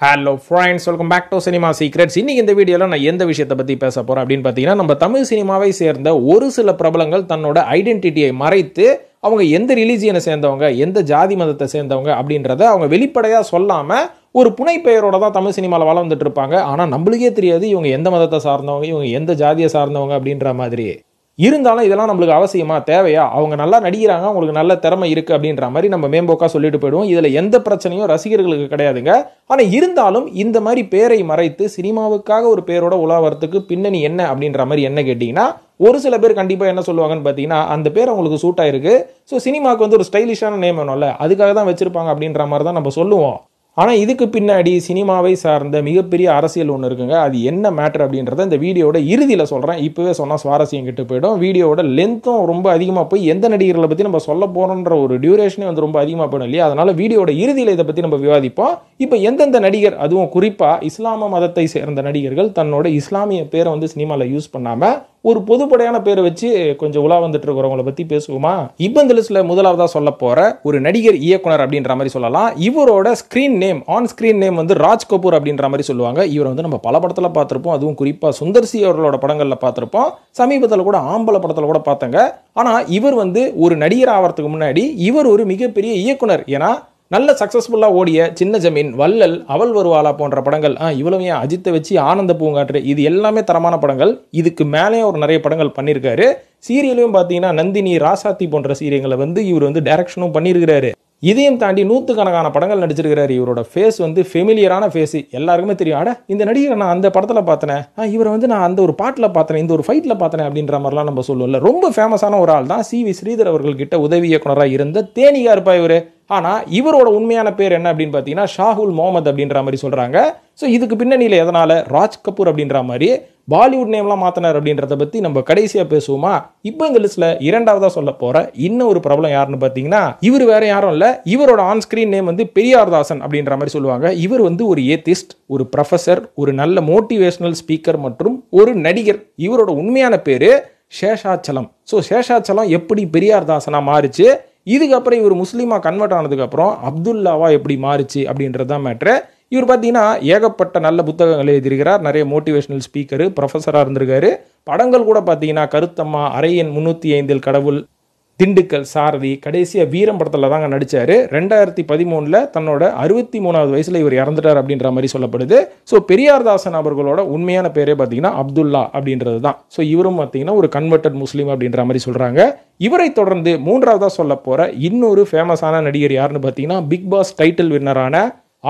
Hello friends, welcome back to cinema secrets. இன்னைக்கு இந்த வீடியோவில் நான் எந்த விஷயத்தை பற்றி பேச போகிறேன் அப்படின்னு பார்த்தீங்கன்னா, நம்ம தமிழ் சினிமாவை சேர்ந்த ஒரு சில பிரபலங்கள் தன்னோட ஐடென்டிட்டியை மறைத்து அவங்க எந்த ரிலீஜியனை சேர்ந்தவங்க, எந்த ஜாதி மதத்தை சேர்ந்தவங்க அப்படின்றத அவங்க வெளிப்படையாக சொல்லாமல் ஒரு புனை பெயரோட தான் தமிழ் சினிமாவில் வளர்ந்துட்டு இருப்பாங்க. ஆனால் நம்மளுக்கே தெரியாது இவங்க எந்த மதத்தை சார்ந்தவங்க, இவங்க எந்த ஜாதியை சார்ந்தவங்க அப்படின்ற மாதிரி. இருந்தாலும் இதெல்லாம் நம்மளுக்கு அவசியமா, தேவையா? அவங்க நல்லா நடிக்கிறாங்க, அவங்களுக்கு நல்ல திறமை இருக்கு அப்படின்ற மாதிரி நம்ம மேம்போக்கா சொல்லிட்டு போயிடுவோம். இதுல எந்த பிரச்சனையும் ரசிகர்களுக்கு கிடையாதுங்க. ஆனா இருந்தாலும் இந்த மாதிரி பேரை மறைத்து சினிமாவுக்காக ஒரு பேரோட உலாவறதுக்கு பின்னணி என்ன அப்படின்ற மாதிரி என்ன கேட்டீங்கன்னா, ஒரு சில பேர் கண்டிப்பா என்ன சொல்லுவாங்கன்னு பாத்தீங்கன்னா, அந்த பேர் அவங்களுக்கு சூட் ஆயிருக்கு, ஸோ சினிமாவுக்கு வந்து ஒரு ஸ்டைலிஷான நேம் வேணும்ல, அதுக்காக தான் வச்சிருப்பாங்க அப்படின்ற மாதிரி தான் நம்ம சொல்லுவோம். ஆனால் இதுக்கு பின்னாடி சினிமாவை சார்ந்த மிகப்பெரிய அரசியல் ஒன்று இருக்குங்க. அது என்ன மேட்டர் அப்படின்றத இந்த வீடியோட இறுதியில் சொல்கிறேன். இப்போவே சொன்னால் சுவாரஸ்யம் கிட்ட போயிடும். வீடியோட லென்த்தும் ரொம்ப அதிகமாக போய் எந்த நடிகர்களை பற்றி நம்ம சொல்ல போகிறோன்ற ஒரு டியூரேஷனே வந்து ரொம்ப அதிகமாக போயிடும் இல்லையா? அதனால் வீடியோட இறுதியில் இதை பற்றி நம்ம விவாதிப்போம். இப்போ எந்தெந்த நடிகர், அதுவும் குறிப்பாக இஸ்லாம மதத்தை சேர்ந்த நடிகர்கள் தன்னோட இஸ்லாமிய பேரை வந்து சினிமாவில் யூஸ் பண்ணாமல் ஒரு பொதுப்படையான பேரை வச்சு கொஞ்சம் உலா வந்துட்டு இருக்கிறவங்களை பற்றி பேசுவோமா? இப்போ இந்த லிஸ்ட்டில் முதலாவதாக சொல்ல போகிற ஒரு நடிகர் இயக்குனர் அப்படின்ற மாதிரி சொல்லலாம். இவரோட screen name, on screen name வந்து ராஜ் கபூர் அப்படின்ற மாதிரி சொல்லுவாங்க. இவரை வந்து நம்ம பல படத்தில் பார்த்துருப்போம். அதுவும் குறிப்பாக சுந்தர்சி அவர்களோட படங்களில் பார்த்துருப்போம். சமீபத்தில் கூட ஆம்பளை படத்தில் கூட பார்த்தங்க. ஆனால் இவர் வந்து ஒரு நடிகர் ஆகிறதுக்கு முன்னாடி இவர் ஒரு மிகப்பெரிய இயக்குனர். ஏன்னா நல்ல சக்சஸ்ஃபுல்லாக ஓடிய சின்ன ஜமீன், வள்ளல், அவள் வருவாளா போன்ற படங்கள், இவ்வளவு ஏன் அஜித்தை வச்சு ஆனந்த பூங்காற்று, இது எல்லாமே தரமான படங்கள். இதுக்கு மேலே ஒரு நிறைய படங்கள் பண்ணியிருக்காரு. சீரியலையும் பார்த்தீங்கன்னா நந்தினி, ராசாத்தி போன்ற சீரியல்களை வந்து இவர் வந்து டைரக்ஷனும் பண்ணியிருக்கிறாரு. இதையும் தாண்டி நூற்றுக்கணக்கான படங்கள் நடிச்சிருக்கிறாரு. இவரோட ஃபேஸ் வந்து ஃபெமிலியரான ஃபேஸ், எல்லாருக்குமே தெரியும். அட இந்த நடிகரை நான் அந்த படத்தில் பார்த்தேன், இவரை வந்து நான் அந்த ஒரு பாட்டில் பார்த்தேன், இந்த ஒரு ஃபைட்டில் பார்த்தேன் அப்படின்ற மாதிரிலாம் நம்ம சொல்லுவோம்ல. ரொம்ப ஃபேமஸான ஒரு ஆள் தான் சி.வி. ஸ்ரீதர் அவர்கள்கிட்ட உதவி இயக்குனராக இருந்த தேனிகா இருப்பா இவர். ஆனால் இவரோட உண்மையான பேர் என்ன அப்படின்னு பார்த்தீங்கன்னா ஷாகுல் முகமது அப்படின்ற மாதிரி சொல்கிறாங்க. ஸோ இதுக்கு பின்னணியில் எதனால் ராஜ் கபூர் அப்படின்ற மாதிரி பாலிவுட் நேம்லாம் மாற்றினார் அப்படின்றத பற்றி நம்ம கடைசியாக பேசுவோமா? இப்போ இந்த லிஸ்ட்டில் இரண்டாவதாக சொல்ல போகிற இன்னும் ஒரு பிரபலம் யாருன்னு பார்த்தீங்கன்னா, இவர் வேற யாரும் இல்லை, இவரோட ஆன் ஸ்க்ரீன் நேம் வந்து பெரியார்தாசன் அப்படின்ற மாதிரி சொல்லுவாங்க. இவர் வந்து ஒரு ஏத்திஸ்ட், ஒரு ப்ரொஃபஸர், ஒரு நல்ல மோட்டிவேஷனல் ஸ்பீக்கர் மற்றும் ஒரு நடிகர். இவரோட உண்மையான பேர் சேஷாச்சலம். ஸோ சேஷாச்சலம் எப்படி பெரியார்தாசனாக மாறிச்சு, இதுக்கப்புறம் இவர் முஸ்லீமா கன்வெர்ட் ஆனதுக்கப்புறம் அப்துல்லாவா எப்படி மாறிச்சு அப்படின்றதான் மேட்ரு. இவர் பார்த்தீங்கன்னா ஏகப்பட்ட நல்ல புத்தகங்கள் எழுதியிருக்கிறார், நிறைய மோட்டிவேஷனல் ஸ்பீக்கரு, ப்ரொஃபஸராக இருந்திருக்காரு. படங்கள் கூட பார்த்தீங்கன்னா கருத்தம்மா, அரையன் 305 கடவுள், திண்டுக்கல், சாரதி, கடைசியாக வீரம் படத்தில் தாங்க நடித்தார். 2013 தன்னோட 63வது வயசில் இவர் இறந்துட்டார் அப்படின்ற மாதிரி சொல்லப்படுது. ஸோ பெரியார்தாசன் அவர்களோட உண்மையான பேரே பார்த்தீங்கன்னா அப்துல்லா அப்படின்றது தான். ஸோ இவரும் பார்த்தீங்கன்னா ஒரு கன்வெர்டட் முஸ்லீம் அப்படின்ற மாதிரி சொல்கிறாங்க. இவரை தொடர்ந்து மூன்றாவதாக சொல்ல போகிற இன்னொரு ஃபேமஸான நடிகர் யாருன்னு பார்த்தீங்கன்னா, பிக் பாஸ் டைட்டில் வின்னரான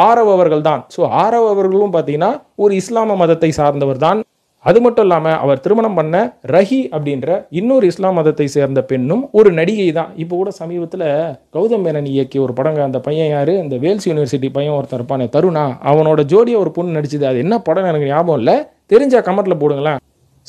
ஆரவ் அவர்கள் தான். ஸோ ஆரவ் அவர்களும் பார்த்தீங்கன்னா ஒரு இஸ்லாம மதத்தை சார்ந்தவர் தான். அது மட்டும் இல்லாமல் அவர் திருமணம் பண்ண ரஹி அப்படின்ற இன்னொரு இஸ்லாம் மதத்தை சேர்ந்த பெண்ணும் ஒரு நடிகை தான். இப்போ கூட சமீபத்தில் கௌதம் மேனன் இயக்கிய ஒரு படங்க, அந்த பையன் யார், இந்த வேல்ஸ் யூனிவர்சிட்டி பையன் ஒருத்தர் இருப்பானே தருணா, அவனோட ஜோடியை ஒரு பொண்ணு நடிச்சுது. அது என்ன படம் எனக்கு ஞாபகம் இல்லை, தெரிஞ்சா கமெண்ட்டில் போடுங்களேன்.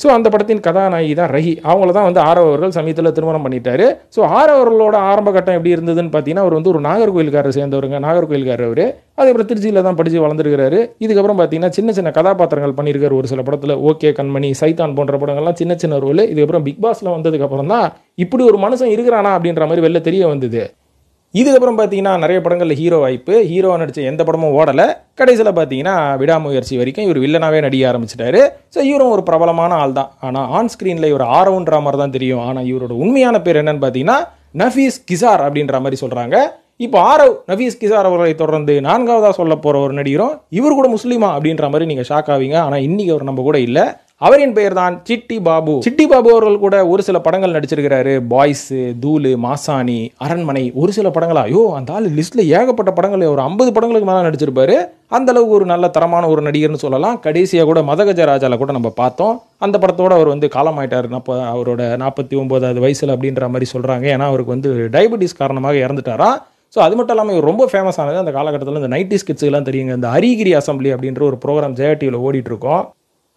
ஸோ அந்த படத்தின் கதாநாயகி தான் ரஹி. அவங்கள தான் வந்து ஆரவ் அவர்கள் சமீபத்தில் திருமணம் பண்ணிட்டாரு. ஸோ ஆரவ் அவர்களோட ஆரம்ப கட்டம் எப்படி இருந்ததுன்னு பார்த்தீங்கன்னா, அவர் வந்து ஒரு நாகர்கோயில்காரர் சேர்ந்தவருங்க, நாகர்கோயில்காரர் அவர். அதுக்கப்புறம் திருச்சியில் தான் படித்து வளர்ந்துருக்காரு. இதுக்கப்புறம் பார்த்தீங்கன்னா சின்ன சின்ன கதாபாத்திரங்கள் பண்ணியிருக்காரு ஒரு சில படத்தில். ஓகே கண்மணி, சைத்தான் போன்ற படங்கள்லாம் சின்ன சின்ன ரோல். இதுக்கப்புறம் பிக் பாஸில் வந்ததுக்கப்புறம் தான் இப்படி ஒரு மனுஷன் இருக்கிறானா அப்படின்ற மாதிரி வெளில தெரிய வந்தது. இதுக்கப்புறம் பார்த்தீங்கன்னா நிறைய படங்களில் ஹீரோ வாய்ப்பு, ஹீரோவாக நடித்த எந்த படமும் ஓடலை. கடைசியில் பார்த்தீங்கன்னா விடாமுயற்சி வரைக்கும் இவர் வில்லனாகவே நடிக்க ஆரம்பிச்சிட்டாரு. ஸோ இவரும் ஒரு பிரபலமான ஆள் தான். ஆனால் ஆன் ஸ்க்ரீனில் இவர் ஆரவுன்ற மாதிரி தான் தெரியும். ஆனால் இவரோட உண்மையான பேர் என்னன்னு பார்த்தீங்கன்னா நஃபீஸ் கிசார் அப்படின்ற மாதிரி சொல்கிறாங்க. இப்போ ஆரவ் நஃபீஸ் கிசார் அவர்களை தொடர்ந்து நான்காவதாக சொல்ல போகிற ஒரு நடிகரும் இவர் கூட முஸ்லீமா அப்படின்ற மாதிரி நீங்கள் ஷாக் ஆவீங்க. ஆனால் இன்னைக்கு அவர் நம்ம கூட இல்லை. அவரின் பெயர் தான் சிட்டி பாபு. சிட்டி பாபு அவர்கள் கூட ஒரு சில படங்கள் நடிச்சிருக்கிறாரு. பாய்ஸ், தூளு, மாசாணி, அரண்மனை, ஒரு சில படங்களா, அந்த ஆள் லிஸ்ட்ல ஏகப்பட்ட படங்கள், ஒரு 50 படங்களுக்கு மேலே நடிச்சிருப்பாரு. அந்த அளவுக்கு ஒரு நல்ல தரமான ஒரு நடிகர்னு சொல்லலாம். கடைசியாக கூட மதகஜராஜால கூட நம்ம பார்த்தோம். அந்த படத்தோட அவர் வந்து காலமாயிட்டார். அவரோட 49வது வயசுல அப்படின்ற மாதிரி சொல்றாங்க. ஏன்னா அவருக்கு வந்து டயபெட்டிஸ் காரணமாக இறந்துட்டாரா. ஸோ அது மட்டும் இல்லாமல் இவர் ரொம்ப ஃபேமஸ் ஆனது அந்த காலகட்டத்தில் இந்த 90s கிட்ஸுக்கெல்லாம் தெரியுங்க. இந்த அரிகிரி அசம்பிளி அப்படின்ற ஒரு ப்ரோக்ராம் ஜெயா டிவியில் ஓடிட்டு இருக்கோம்.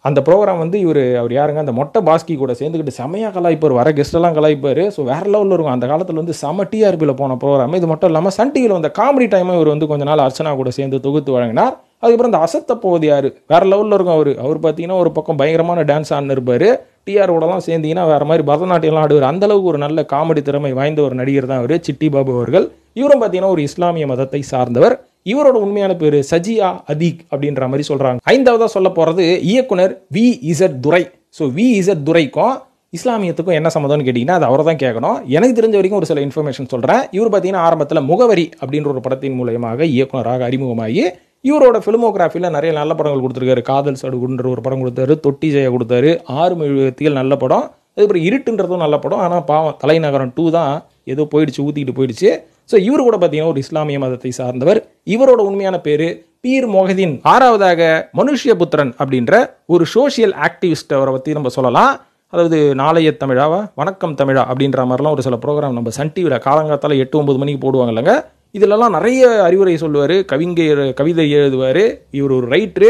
அந்த ப்ரோக்ராம் வந்து அவர் யாருங்க, அந்த மொட்டை பாஸ்கி கூட சேர்ந்துக்கிட்டு செமையாக கலாய்ப்பார், வர கெஸ்ட்டெல்லாம் கலாய்ப்பார். ஸோ வேறு லெவலில் இருக்கும். அந்த காலத்தில் வந்து செம டிஆர்பியில் போன ப்ரோக்ராம். இது மட்டும் இல்லாமல் சன் டிவியில் வந்து காமெடி டைமும் இவர் வந்து கொஞ்ச நாள் அர்ச்சனா கூட சேர்ந்து தொகுத்து வழங்கினார். அதுக்கப்புறம் இந்த அசத்த போவது யார், வேறு லெவலில் இருக்கும் அவர் பார்த்தீங்கன்னா ஒரு பக்கம் பயங்கரமான டான்ஸ் ஆடினு இருப்பார். டிஆரோடலாம் சேர்ந்தீங்கன்னா வேறு மாதிரி பரதநாட்டியம்லாம் ஆடுவார். அந்தளவுக்கு ஒரு நல்ல காமெடி திறமை வாய்ந்த ஒரு நடிகர் தான் அவர் சிட்டி பாபு அவர்கள். இவரும் பார்த்தீங்கன்னா ஒரு இஸ்லாமிய மதத்தை சார்ந்தவர். இவரோட உண்மையான பேர் சஜியா அதீக் அப்படின்ற மாதிரி சொல்றாங்க. ஐந்தாவதா சொல்ல போறது இயக்குனர் வி.இசட் துரை. ஸோ வி.இசட் துரைக்கும் இஸ்லாமியத்துக்கும் என்ன சம்மந்தம்னு கேட்டிங்கன்னா அது அவரை தான் கேட்கணும். எனக்கு தெரிஞ்ச வரைக்கும் ஒரு சில இன்ஃபர்மேஷன் சொல்கிறேன். இவர் பார்த்தீங்கன்னா ஆரம்பத்தில் முகவரி அப்படின்ற ஒரு படத்தின் மூலயமாக இயக்குனராக அறிமுகமாகி இவரோட ஃபிலிமோகிராஃபியில் நிறைய நல்ல படங்கள் கொடுத்துருக்காரு. காதல் சடுகுன்ற ஒரு படம் கொடுத்தாரு, தொட்டி ஜெயா கொடுத்தாரு, 6 மெழுகுவர்த்திகள் நல்ல படம், அதுக்கப்புறம் இருட்டுன்றதும் நல்ல படம். ஆனால் பாவம் தலைநகரம் 2 தான் ஏதோ போயிடுச்சு, ஊற்றிக்கிட்டு போயிடுச்சு. ஸோ இவர் கூட பார்த்தீங்கன்னா ஒரு இஸ்லாமிய மதத்தை சார்ந்தவர். இவரோட உண்மையான பேர் பீர் மொஹதீன். ஆறாவதாக மனுஷ்யபுத்திரன் அப்படின்ற ஒரு சோஷியல் ஆக்டிவிஸ்ட் அவரை பற்றி நம்ம சொல்லலாம். அதாவது நாளைய தமிழாவா வணக்கம் தமிழா அப்படின்ற மாதிரிலாம் ஒரு சில ப்ரோக்ராம் நம்ம சன் டிவியில் காலங்காத்தால் 8-9 மணிக்கு போடுவாங்க இல்லைங்க. இதிலெல்லாம் நிறைய அறிவுரை சொல்லுவார், கவிதை எழுதுவார். இவர் ஒரு ரைட்ரு,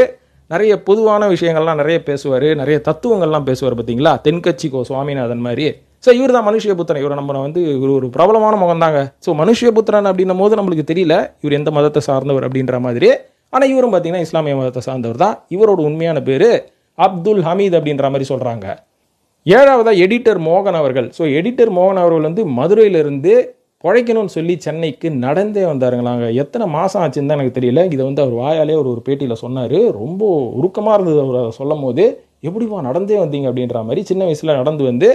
நிறைய பொதுவான விஷயங்கள்லாம் நிறைய பேசுவார், நிறைய தத்துவங்கள்லாம் பேசுவார். பார்த்தீங்களா, தென்கட்சிக்கோ சுவாமிநாதன் மாதிரி. ஸோ இவர் தான் மனுஷ்யபுத்திரன். இவரை நம்ம வந்து இவர் ஒரு பிரபலமான முகம் தாங்க. ஸோ மனுஷ்யபுத்திரன் அப்படின்னும் போது நம்மளுக்கு தெரியல இவர் எந்த மதத்தை சார்ந்தவர் அப்படின்ற மாதிரி. ஆனால் இவரும் பார்த்தீங்கன்னா இஸ்லாமிய மதத்தை சார்ந்தவர் தான். இவரோட உண்மையான பேர் அப்துல் ஹமீத் அப்படின்ற மாதிரி சொல்கிறாங்க. ஏழாவதா எடிட்டர் மோகன் அவர்கள். ஸோ எடிட்டர் மோகன் அவர்கள் வந்து மதுரையிலிருந்து பிழைக்கணும்னு சொல்லி சென்னைக்கு நடந்தே வந்தாருங்களாங்க. எத்தனை மாதம் ஆச்சுன்னு தான் எனக்கு தெரியல. இதை வந்து அவர் வாயாலே ஒரு பேட்டியில் சொன்னார். ரொம்ப உருக்கமாக இருந்தது அவர் சொல்லும் போது. எப்படிவா நடந்தே வந்தீங்க அப்படின்ற மாதிரி. சின்ன வயசில் நடந்து வந்து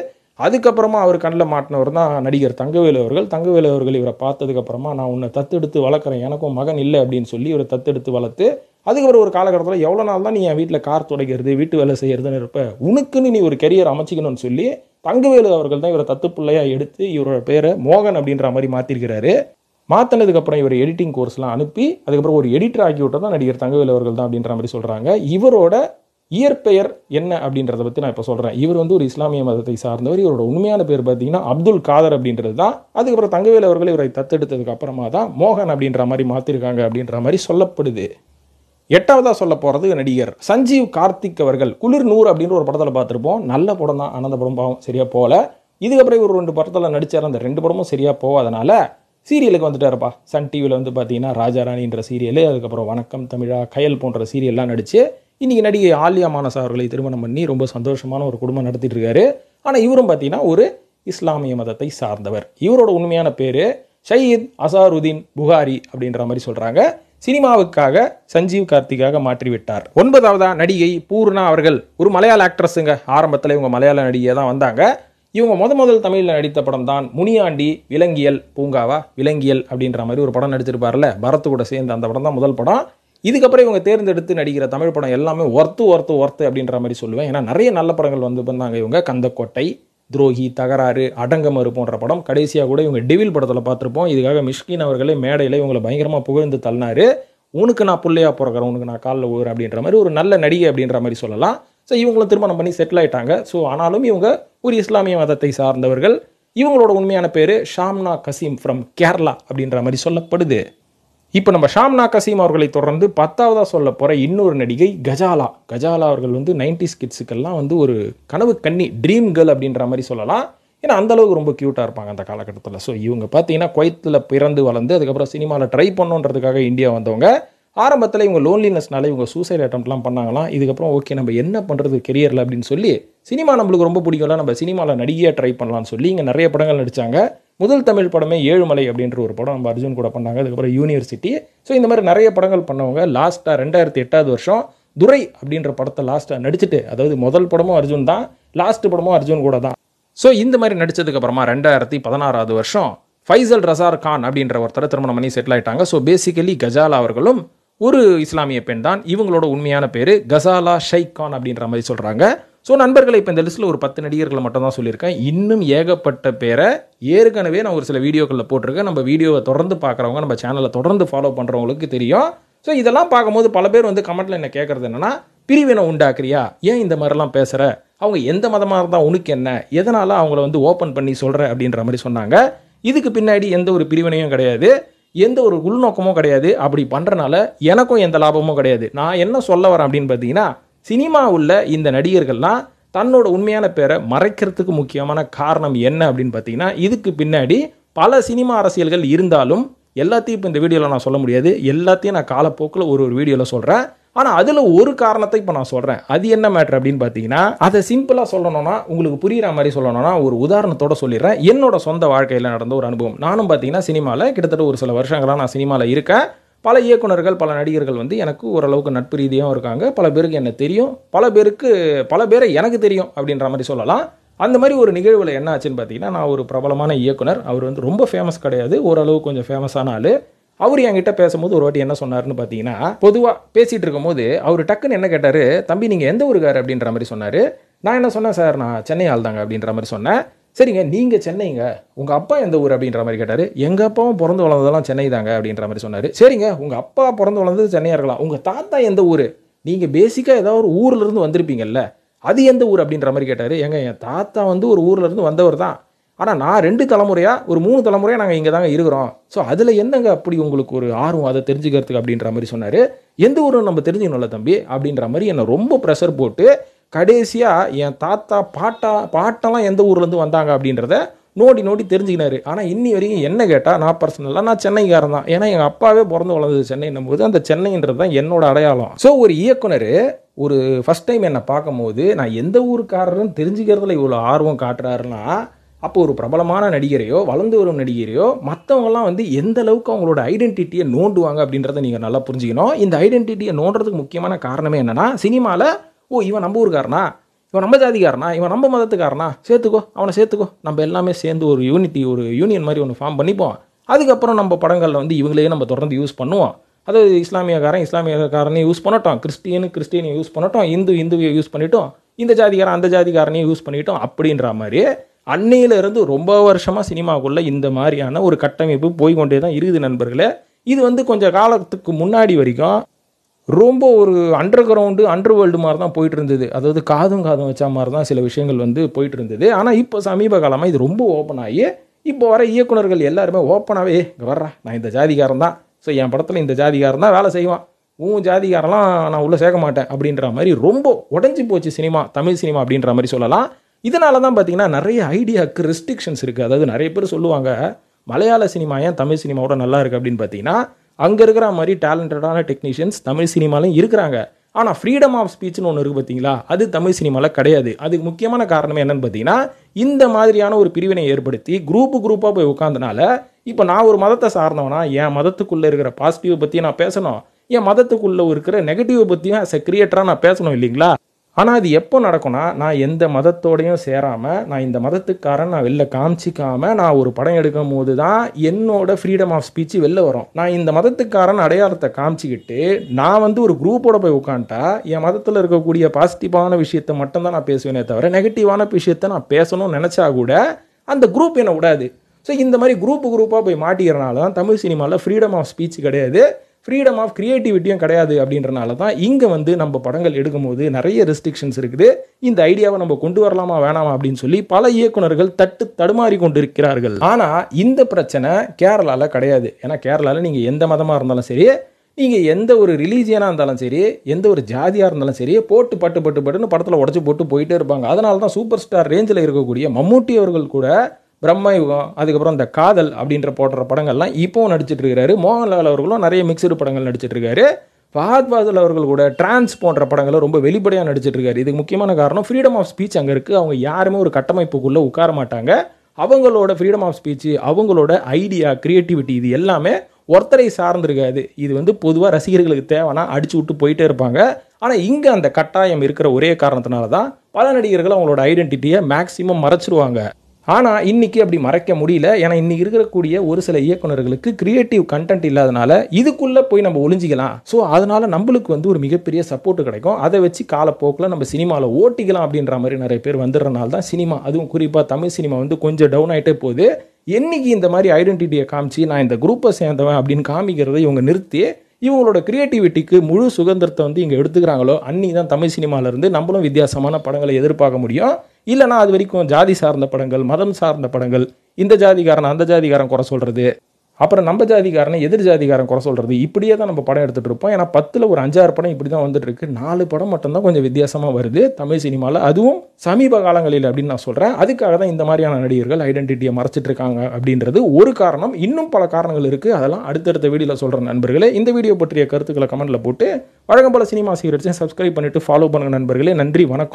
அதுக்கப்புறமா அவர் கண்ணில் மாட்டினவர் தான் நடிகர் தங்கவேலு அவர்கள். தங்கவேலு அவர்கள் இவரை பார்த்ததுக்கப்புறமா நான் உன்னை தத்தெடுத்து வளர்க்குறேன், எனக்கும் மகன் இல்லை அப்படின்னு சொல்லி இவரை தத்தெடுத்து வளர்த்து அதுக்கப்புறம் ஒரு காலகட்டத்தில் எவ்வளோ நாள் தான் நீ என் வீட்டில் கார் துடைக்கிறது, வீட்டு வேலை செய்கிறதுன்னு இருப்ப, உனக்குன்னு நீ ஒரு கெரியர் அமைச்சிக்கணும்னு சொல்லி தங்கவேலு அவர்கள் தான் இவரை தத்து பிள்ளையாக எடுத்து இவரோட பேரை மோகன் அப்படின்ற மாதிரி மாற்றிருக்கிறாரு. மாற்றினதுக்கப்புறம் இவர் எடிட்டிங் கோர்ஸ்லாம் அனுப்பி அதுக்கப்புறம் ஒரு எடிட்டர் ஆக்கி விட்டது தான் நடிகர் தங்கவேலு அவர்கள் தான் அப்படின்ற மாதிரி சொல்கிறாங்க. இவரோட இயற்பெயர் என்ன அப்படின்றத பற்றி நான் இப்போ சொல்கிறேன். இவர் வந்து ஒரு இஸ்லாமிய மதத்தை சார்ந்தவர். இவரோட உண்மையான பேர் பார்த்தீங்கன்னா அப்துல் காதர் அப்படின்றது தான். அதுக்கப்புறம் தங்கவேலு அவர்கள் இவரை தத்தெடுத்ததுக்கு அப்புறமா தான் மோகன் அப்படின்ற மாதிரி மாற்றிருக்காங்க அப்படின்ற மாதிரி சொல்லப்படுது. எட்டாவதாக சொல்ல போகிறது நடிகர் சஞ்சீவ் கார்த்திக் அவர்கள். குளிர் 100 அப்படின்ற ஒரு படத்தில் பார்த்துருப்போம். நல்ல படம் தான், ஆனால் அந்த படம் பாவம் சரியாக போகல. இதுக்கப்புறம் இவர் 2 படத்தில் நடித்தார். அந்த 2 படமும் சரியாக போகாதனால சீரியலுக்கு வந்துட்டாருப்பா. சன் டிவியில் வந்து பார்த்தீங்கன்னா ராஜாராணின்ற சீரியலு, அதுக்கப்புறம் வணக்கம் தமிழா, கயல் போன்ற சீரியல்லாம் நடித்து இன்றைக்கி நடிகை ஆலியா மானசா அவர்களை திருமணம் பண்ணி ரொம்ப சந்தோஷமான ஒரு குடும்பம் நடத்திட்டு இருக்காரு. ஆனால் இவரும் பார்த்தீங்கன்னா ஒரு இஸ்லாமிய மதத்தை சார்ந்தவர். இவரோட உண்மையான பேர் ஷயீத் அசாருதீன் புகாரி அப்படின்ற மாதிரி சொல்கிறாங்க. சினிமாவுக்காக சஞ்சீவ் கார்த்திக்காக மாற்றிவிட்டார். 9வதா நடிகை பூர்ணா அவர்கள். ஒரு மலையாள ஆக்ட்ரஸுங்க. ஆரம்பத்தில் இவங்க மலையாள நடிகையாக தான் வந்தாங்க. இவங்க முதல் தமிழில் நடித்த படம் தான் முனியாண்டி விலங்கியல் பூங்காவா, விலங்கியல் அப்படின்ற மாதிரி ஒரு படம் நடிச்சிருப்பார்ல, பரத்து கூட சேர்ந்து. அந்த படம் தான் முதல் படம். இதுக்கப்புறம் இவங்க தேர்ந்தெடுத்து நடிக்கிற தமிழ் படம் எல்லாமே ஒர்த்து அப்படின்ற மாதிரி சொல்லுவேன். ஏன்னா நிறைய நல்ல படங்கள் வந்து பண்ணாங்க இவங்க. கந்தக்கோட்டை, துரோகி, தகராறு, அடங்கமறு போன்ற படம். கடைசியாக கூட இவங்க டெவில் படத்தில் பார்த்துருப்போம். இதுக்காக மிஷ்கின் அவர்களே மேடையில் இவங்களை பயங்கரமாக புகழ்ந்து தள்ளினாரு. உனக்கு நான் பிள்ளையா பிறக்கிறேன், உனக்கு நான் காலில் ஊர் அப்படின்ற மாதிரி ஒரு நல்ல நடிகை அப்படின்ற மாதிரி சொல்லலாம். ஸோ இவங்களும் திருமணம் பண்ணி செட்டில் ஆகிட்டாங்க. ஸோ ஆனாலும் இவங்க ஒரு இஸ்லாமிய மதத்தை சார்ந்தவர்கள். இவங்களோட உண்மையான பேர் ஷாம்னா கசீம் ஃப்ரம் கேரளா அப்படின்ற மாதிரி சொல்லப்படுது. இப்போ நம்ம ஷாம்னா கசீம் அவர்களை தொடர்ந்து 10வதாக சொல்ல போகிற இன்னொரு நடிகை கஜாலா. கஜாலா அவர்கள் வந்து 90s கிட்ஸுக்கெல்லாம் வந்து ஒரு கனவு கன்னி, ட்ரீம் கேர்ள் அப்படின்ற மாதிரி சொல்லலாம். ஏன்னா அந்தளவுக்கு ரொம்ப க்யூட்டாக இருப்பாங்க அந்த காலகட்டத்தில். ஸோ இவங்க பார்த்தீங்கன்னா குவைத்தில் பிறந்து வளர்ந்து அதுக்கப்புறம் சினிமாவில் ட்ரை பண்ணுன்றதுக்காக இந்தியா வந்தவங்க. ஆரம்பத்தில் இவங்க லோன்லினஸ்னால இவங்க சூசைட் அட்டம்ப்ட்லாம் பண்ணாங்களாம். இதுக்கப்புறம் ஓகே நம்ம என்ன பண்ணுறது கெரியரில் அப்படின்னு சொல்லி சினிமா நம்மளுக்கு ரொம்ப பிடிக்கும்ல, நம்ம சினிமாவில் நடிகையாக ட்ரை பண்ணலாம்னு சொல்லி இங்கே நிறைய படங்கள் நடித்தாங்க. முதல் தமிழ் படமே ஏழுமலை அப்படின்ற ஒரு படம் நம்ம அர்ஜுன் கூட பண்ணாங்க. அதுக்கப்புறம் யூனிவர்சிட்டி. ஸோ இந்த மாதிரி நிறைய படங்கள் பண்ணவங்க. லாஸ்ட்டாக 2008 வருஷம் துரை அப்படின்ற படத்தை லாஸ்ட்டாக நடிச்சுட்டு, அதாவது முதல் படமும் அர்ஜுன் தான், லாஸ்ட் படமும் அர்ஜுன் கூட தான். ஸோ இந்த மாதிரி நடித்ததுக்கப்புறமா 2016 வருஷம் ஃபைசல் ரசார் கான் அப்படின்ற ஒருத்தரை திருமணம் பண்ணி செட்டில் ஆகிட்டாங்க. ஸோ பேசிக்கலி கஜாலா அவர்களும் ஒரு இஸ்லாமிய பெண் தான். இவங்களோட உண்மையான பேர் கசாலா ஷைக் கான் அப்படின்ற மாதிரி சொல்கிறாங்க. ஸோ நண்பர்களை இப்போ இந்த லிஸ்ட்டில் ஒரு 10 நடிகர்களை மட்டும் தான் சொல்லியிருக்கேன். இன்னும் ஏகப்பட்ட பேரை ஏற்கனவே நான் ஒரு சில வீடியோக்களில் போட்டிருக்கேன். நம்ம வீடியோவை தொடர்ந்து பார்க்குறவங்க, நம்ம சேனலை தொடர்ந்து ஃபாலோ பண்ணுறவங்களுக்கு தெரியும். ஸோ இதெல்லாம் பார்க்கும்போது பல பேர் வந்து கமெண்ட்டில் என்ன கேட்குறது என்னென்னா, பிரிவினை உண்டாக்குறியா, ஏன் இந்த மாதிரிலாம் பேசுகிற, அவங்க எந்த மதமாக இருந்தால் உனக்கு என்ன, எதனால் அவங்கள வந்து ஓப்பன் பண்ணி சொல்கிற அப்படின்ற மாதிரி சொன்னாங்க. இதுக்கு பின்னாடி எந்த ஒரு பிரிவினையும் கிடையாது, எந்த ஒரு உள்நோக்கமும் கிடையாது. அப்படி பண்ணுறனால எனக்கும் எந்த லாபமும் கிடையாது. நான் என்ன சொல்ல வரேன் அப்படின்னு பார்த்தீங்கன்னா, சினிமா உள்ள இந்த நடிகர்கள்லாம் தன்னோட உண்மையான பேரை மறைக்கிறதுக்கு முக்கியமான காரணம் என்ன அப்படின்னு பார்த்தீங்கன்னா, இதுக்கு பின்னாடி பல சினிமா அரசியல்கள் இருந்தாலும் எல்லாத்தையும் இப்போ இந்த வீடியோவில் நான் சொல்ல முடியாது. எல்லாத்தையும் நான் காலப்போக்கில் ஒரு வீடியோவில் சொல்கிறேன். ஆனால் அதில் ஒரு காரணத்தை இப்போ நான் சொல்கிறேன். அது என்ன மேட்ரு அப்படின்னு பார்த்தீங்கன்னா, அதை சிம்பிளாக சொல்லணும்னா, உங்களுக்கு புரிகிற மாதிரி சொல்லணும்னா ஒரு உதாரணத்தோட சொல்லிடுறேன். என்னோட சொந்த வாழ்க்கையில் நடந்த ஒரு அனுபவம். நானும் பார்த்தீங்கன்னா சினிமாவில் கிட்டத்தட்ட ஒரு சில வருஷங்களாக நான் சினிமாவில் இருக்கேன். பல இயக்குனர்கள் பல நடிகர்கள் வந்து எனக்கு ஓரளவுக்கு நட்பு ரீதியாகவும் இருக்காங்க. பல பேருக்கு என்ன தெரியும், பல பேரை எனக்கு தெரியும் அப்படின்ற மாதிரி சொல்லலாம். அந்த மாதிரி ஒரு நிகழ்வில் என்ன ஆச்சுன்னு பார்த்தீங்கன்னா, நான் ஒரு பிரபலமான இயக்குனர், அவர் வந்து ரொம்ப ஃபேமஸ் கிடையாது, ஓரளவு கொஞ்சம் ஃபேமஸான ஆள். அவர் என்கிட்ட பேசும்போது ஒரு வாட்டி என்ன சொன்னார்னு பார்த்தீங்கன்னா, பொதுவாக பேசிகிட்டு இருக்கும்போது அவர் டக்குன்னு என்ன கேட்டார், தம்பி நீங்கள் எந்த ஊருக்கார் அப்படின்ற மாதிரி சொன்னார். நான் என்ன சொன்னேன், சார் நான் சென்னை ஆள் தாங்க அப்படின்ற மாதிரி சொன்னேன். சரிங்க, நீங்கள் சென்னைங்க, உங்கள் அப்பா எந்த ஊர் அப்படின்ற மாதிரி கேட்டார். எங்கள் அப்பாவும் பிறந்து வளர்ந்ததெல்லாம் சென்னை தாங்க அப்படின்ற மாதிரி சொன்னார். சரிங்க, உங்கள் அப்பா பிறந்து வளர்ந்தது சென்னையாக இருக்கலாம், உங்கள் தாத்தா எந்த ஊர், நீங்கள் பேசிக்காக ஏதாவது ஒரு ஊர்லேருந்து வந்திருப்பீங்கல்ல, அது எந்த ஊர் அப்படின்ற மாதிரி கேட்டார். என் தாத்தா வந்து ஒரு ஊர்லேருந்து வந்தவர் தான், ஆனால் நான் 2 தலைமுறையாக ஒரு 3 தலைமுறையாக நாங்கள் இங்கே தாங்க இருக்கிறோம். ஸோ அதில் என்னங்க அப்படி உங்களுக்கு ஒரு ஆர்வம் அதை தெரிஞ்சுக்கிறதுக்கு அப்படின்ற மாதிரி சொன்னார். எந்த ஊரும் நம்ம தெரிஞ்சுக்கணும்ல தம்பி அப்படின்ற மாதிரி என்னை ரொம்ப ப்ரெஷர் போட்டு கடைசியாக என் தாத்தா பாட்டெல்லாம் எந்த ஊர்லேருந்து வந்தாங்க அப்படின்றத நோண்டி தெரிஞ்சுக்கினாரு. ஆனால் இன்னி வரைக்கும் என்ன கேட்டால் நான் பர்சனலாக நான் சென்னைக்காரன் தான். ஏன்னா எங்கள் அப்பாவே பிறந்து வளர்ந்தது சென்னைன்னும் போது அந்த சென்னைன்றது தான் என்னோட அடையாளம். ஸோ ஒரு இயக்குனர் ஒரு ஃபஸ்ட் டைம் என்னை பார்க்கும்போது நான் எந்த ஊருக்காரன்னு தெரிஞ்சுக்கிறதுல இவ்வளோ ஆர்வம் காட்டுறாருன்னா, அப்போ ஒரு பிரபலமான நடிகரையோ வளர்ந்து வரும் நடிகரையோ மற்றவங்கலாம் வந்து எந்த அளவுக்கு அவங்களோட ஐடென்டிட்டியை நோண்டுவாங்க அப்படின்றத நீங்கள் நல்லா புரிஞ்சுக்கணும். இந்த ஐடென்டிட்டியை நோண்டுறதுக்கு முக்கியமான காரணமே என்னென்னா, சினிமாவில் இவன் நம்ம ஊருக்காரனா, இவன் நம்ம ஜாதிக்காரனா, இவன் நம்ம மதத்துக்காரனா, அவனை சேர்த்துக்கோ, நம்ம எல்லாமே சேர்ந்து ஒரு யூனியன் மாதிரி ஒன்று ஃபார்ம் பண்ணிப்போம். அதுக்கப்புறம் நம்ம படங்களில் வந்து இவங்களே நம்ம தொடர்ந்து யூஸ் பண்ணுவோம். அதாவது இஸ்லாமியக்காரனையும் யூஸ் பண்ணட்டும், கிறிஸ்டியனையும் யூஸ் பண்ணட்டும், இந்துவையும் யூஸ் பண்ணிட்டோம், இந்த ஜாதிக்காரன் அந்த ஜாதிக்காரனையும் யூஸ் பண்ணிட்டோம் அப்படின்ற மாதிரி அன்னையிலிருந்து ரொம்ப வருஷமாக சினிமாவுக்குள்ளே இந்த மாதிரியான ஒரு கட்டமைப்பு போய்கொண்டே தான் இருக்குது நண்பர்களே. இது வந்து கொஞ்சம் காலத்துக்கு முன்னாடி வரைக்கும் ரொம்ப ஒரு அண்டர் வேர்ல்டு மாதிரி தான் போயிட்டு இருந்தது. அதாவது காதும் வச்ச மாதிரி தான் சில விஷயங்கள் வந்து போயிட்டு இருந்தது. ஆனால் இப்போ சமீப காலமாக இது ரொம்ப ஓப்பன் ஆகி இப்போ வர இயக்குனர்கள் எல்லாருமே ஓப்பனாகவே வர்றா நான் இந்த ஜாதிகாரன் தான், ஸோ என் படத்தில் இந்த ஜாதிகாரன் தான் வேலை செய்வான், உன் ஜாதிகாரெல்லாம் நான் உள்ளே சேர்க்க மாட்டேன் அப்படின்ற மாதிரி ரொம்ப உடஞ்சி போச்சு சினிமா, தமிழ் சினிமா அப்படின்ற மாதிரி சொல்லலாம். இதனால தான் பார்த்தீங்கன்னா நிறைய ஐடியாவுக்கு ரெஸ்ட்ரிக்ஷன்ஸ் இருக்குது. அதாவது நிறைய பேர் சொல்லுவாங்க மலையாள சினிமா ஏன் தமிழ் சினிமாவோட நல்லா இருக்குது அப்படின்னு பார்த்தீங்கன்னா, அங்கே இருக்கிற மாதிரி டேலண்டடான டெக்னீஷியன்ஸ் தமிழ் சினிமாலையும் இருக்கிறாங்க. ஆனால் ஃப்ரீடம் ஆஃப் ஸ்பீச்னு ஒன்று இருக்குது பார்த்தீங்களா, அது தமிழ் சினிமாவில் கிடையாது. அதுக்கு முக்கியமான காரணம் என்னன்னு பார்த்தீங்கன்னா, இந்த மாதிரியான ஒரு பிரிவினை ஏற்படுத்தி குரூப்பாக போய் உட்காந்தனால இப்போ நான் ஒரு மதத்தை சார்ந்தவனா என் மதத்துக்குள்ளே இருக்கிற பாசிட்டிவை பற்றி நான் பேசணும், என் மதத்துக்குள்ளே இருக்கிற நெகட்டிவை பற்றியும் ஆஸ் எ கிரியேட்டராக நான் பேசணும் இல்லைங்களா. ஆனால் அது எப்போ நடக்கும்னா, நான் எந்த மதத்தோடையும் சேராமல் நான் இந்த மதத்துக்காரன் நான் வெளில காமிச்சிக்காமல் நான் ஒரு படம் எடுக்கும் போது தான் என்னோட ஃப்ரீடம் ஆஃப் ஸ்பீச் வெளில வரும். நான் இந்த மதத்துக்காரன் அடையாளத்தை காமிச்சிக்கிட்டு நான் வந்து ஒரு குரூப்போட போய் உட்காந்துட்டா என் மதத்தில் இருக்கக்கூடிய பாசிட்டிவான விஷயத்தை மட்டும்தான் நான் பேசுவேனே தவிர நெகட்டிவான விஷயத்தை நான் பேசணும்னு நினச்சா கூட அந்த குரூப் என்னை விடாது. ஸோ இந்த மாதிரி குரூப்பாக போய் மாட்டிக்கிறனால தான் தமிழ் சினிமாவில் ஃப்ரீடம் ஆஃப் ஸ்பீச் கிடையாது, ஃப்ரீடம் ஆஃப் கிரியேட்டிவிட்டியும் கிடையாது. அப்படின்றனால தான் இங்கே வந்து நம்ம படங்கள் எடுக்கும்போது நிறைய ரெஸ்ட்ரிக்ஷன்ஸ் இருக்குது. இந்த ஐடியாவை நம்ம கொண்டு வரலாமா வேணாமா அப்படின்னு சொல்லி பல இயக்குனர்கள் தடுமாறி கொண்டிருக்கிறார்கள். ஆனால் இந்த பிரச்சனை கேரளாவில் கிடையாது. ஏன்னா கேரளாவில் நீங்கள் எந்த மதமாக இருந்தாலும் சரி, நீங்கள் எந்த ஒரு ரிலீஜியனாக இருந்தாலும் சரி, எந்த ஒரு ஜாதியாக இருந்தாலும் சரி, போட்டு பட்டுன்னு படத்தில் உடச்சி போட்டு போயிட்டே இருப்பாங்க. அதனால தான் சூப்பர் ஸ்டார் ரேஞ்சில் இருக்கக்கூடிய மம்மூட்டி அவர்கள் கூட பிரம்மயுகம், அதுக்கப்புறம் இந்த காதல் அப்படின்ற போடுற படங்கள்லாம் இப்போவும் நடிச்சிட்டு இருக்காரு. மோகன்லால் அவர்களும் நிறைய மிக்சடு படங்கள் நடிச்சிட்டு இருக்காரு. ஃபஹத் ஃபாசில் அவர்கள் கூட டிரான்ஸ் போன்ற படங்களை ரொம்ப வெளிப்படையாக நடிச்சிட்டு இருக்காரு. இதுக்கு முக்கியமான காரணம் ஃப்ரீடம் ஆஃப் ஸ்பீச் அங்கே இருக்குது. அவங்க யாருமே ஒரு கட்டமைப்புக்குள்ளே உட்கார மாட்டாங்க. அவங்களோட ஃப்ரீடம் ஆஃப் ஸ்பீச், அவங்களோட ஐடியா, கிரியேட்டிவிட்டி இது எல்லாமே ஒருத்தரை சார்ந்திருக்காது. இது வந்து பொதுவாக ரசிகர்களுக்கு தேவைன்னா அடிச்சு விட்டு போயிட்டே இருப்பாங்க. ஆனால் இங்கே அந்த கட்டாயம் இருக்கிற ஒரே காரணத்தினால தான் பல நடிகர்கள் அவங்களோட ஐடென்டிட்டியை மேக்சிமம் மறைச்சிருவாங்க. ஆனால் இன்றைக்கி அப்படி மறைக்க முடியல. ஏன்னா இன்றைக்கி இருக்கக்கூடிய ஒரு சில இயக்குனர்களுக்கு கிரியேட்டிவ் கண்டென்ட் இல்லாதனால இதுக்குள்ளே போய் நம்ம ஒளிஞ்சிக்கலாம். ஸோ அதனால் நம்மளுக்கு வந்து ஒரு மிகப்பெரிய சப்போர்ட் கிடைக்கும். அதை வச்சு காலப்போக்கில் நம்ம சினிமாவில் ஓட்டிக்கலாம் அப்படின்ற மாதிரி நிறைய பேர் வந்துடுறனால தான் சினிமா, அதுவும் குறிப்பாக தமிழ் சினிமா வந்து கொஞ்சம் டவுன் ஆகிட்டே போகுது. என்னைக்கு இந்த மாதிரி ஐடென்டிட்டியை காமிச்சு நான் இந்த குரூப்பை சேர்ந்தவன் அப்படின்னு காமிக்கிறத இவங்க நிறுத்தி இவங்களோட கிரியேட்டிவிட்டிக்கு முழு சுதந்திரத்தை வந்து இங்கே எடுத்துக்கிறாங்களோ அன்றைக்கி தான் தமிழ் சினிமாவிலேருந்து நம்மளும் வித்தியாசமான படங்களை எதிர்பார்க்க முடியும். இல்லைனா அது வரைக்கும் ஜாதி சார்ந்த படங்கள், மதம் சார்ந்த படங்கள், இந்த ஜாதிகாரன் அந்த ஜாதிகாரன் குறை சொல்கிறது, அப்புறம் நம்ம ஜாதிகாரனை எதிர் ஜாதிகாரன் குறை சொல்கிறது, இப்படியே தான் நம்ம படம் எடுத்துகிட்டு இருப்போம். ஏன்னா 10ல் ஒரு 5-6 படம் இப்படி தான் வந்துட்டு இருக்கு. 4 படம் மட்டும்தான் கொஞ்சம் வித்தியாசமாக வருது தமிழ் சினிமாவில், அதுவும் சமீப காலங்களில் அப்படின்னு நான் சொல்கிறேன். அதுக்காக தான் இந்த மாதிரியான நடிகர்கள் ஐடென்டிட்டியை மறைச்சிட்டு இருக்காங்க அப்படின்றது ஒரு காரணம். இன்னும் பல காரணங்கள் இருக்குது. அதெல்லாம் அடுத்தடுத்த வீடியோவில் சொல்கிற நண்பர்களே. இந்த வீடியோ பற்றிய கருத்துக்களை கமெண்ட்டில் போட்டு வழக்கம் போல சினிமா சீக்ரெட்ஸையும் சப்ஸ்கிரைப் பண்ணிவிட்டு ஃபாலோ பண்ணுங்கள் நண்பர்களே. நன்றி, வணக்கம்.